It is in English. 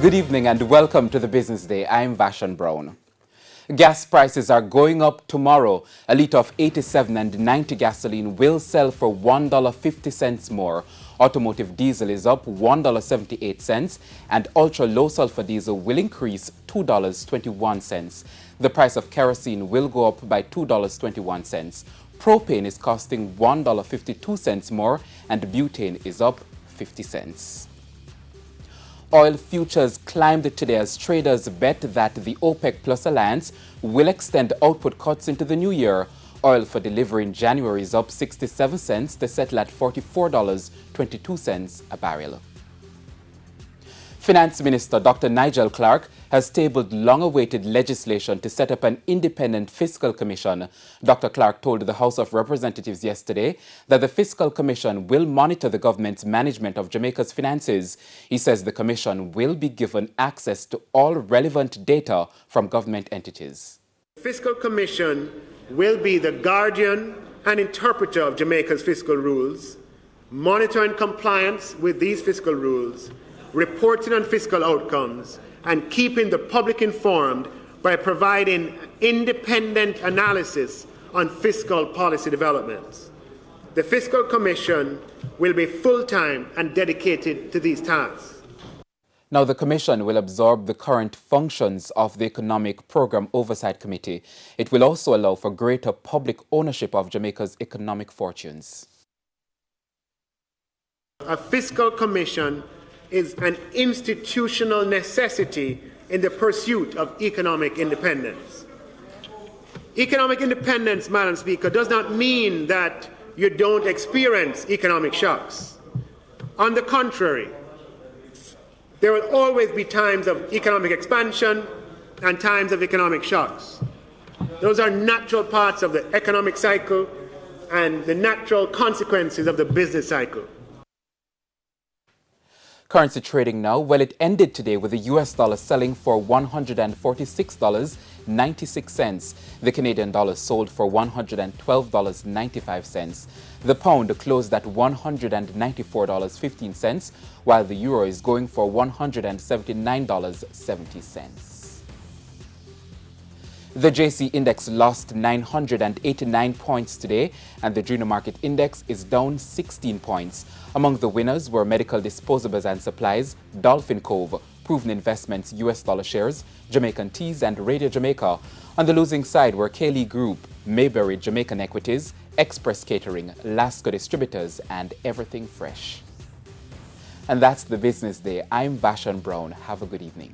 Good evening and welcome to the Business Day. I'm Vashon Brown. Gas prices are going up tomorrow. A litre of 87 and 90 gasoline will sell for $1.50 more. Automotive diesel is up $1.78 and ultra low sulfur diesel will increase $2.21. The price of kerosene will go up by $2.21. Propane is costing $1.52 more and butane is up 50 cents. Oil futures climbed today as traders bet that the OPEC Plus alliance will extend output cuts into the new year. Oil for delivery in January is up 67 cents to settle at $44.22 a barrel. Finance Minister Dr. Nigel Clarke has tabled long-awaited legislation to set up an independent fiscal commission. Dr. Clarke told the House of Representatives yesterday that the fiscal commission will monitor the government's management of Jamaica's finances. He says the commission will be given access to all relevant data from government entities. The fiscal commission will be the guardian and interpreter of Jamaica's fiscal rules, monitoring compliance with these fiscal rules, reporting on fiscal outcomes, and keeping the public informed by providing independent analysis on fiscal policy developments. The Fiscal Commission will be full-time and dedicated to these tasks. Now, the Commission will absorb the current functions of the Economic Program Oversight Committee. It will also allow for greater public ownership of Jamaica's economic fortunes. A Fiscal Commission is an institutional necessity in the pursuit of economic independence. Economic independence, Madam Speaker, does not mean that you don't experience economic shocks. On the contrary, there will always be times of economic expansion and times of economic shocks. Those are natural parts of the economic cycle and the natural consequences of the business cycle. Currency trading now, well, it ended today with the US dollar selling for $146.96. The Canadian dollar sold for $112.95. The pound closed at $194.15, while the euro is going for $179.70. The JC Index lost 989 points today, and the Junior Market Index is down 16 points. Among the winners were Medical Disposables and Supplies, Dolphin Cove, Proven Investments US dollar shares, Jamaican Teas, and Radio Jamaica. On the losing side were Kaylee Group, Mayberry Jamaican Equities, Express Catering, Lasco Distributors, and Everything Fresh. And that's the Business Day. I'm Vashon Brown. Have a good evening.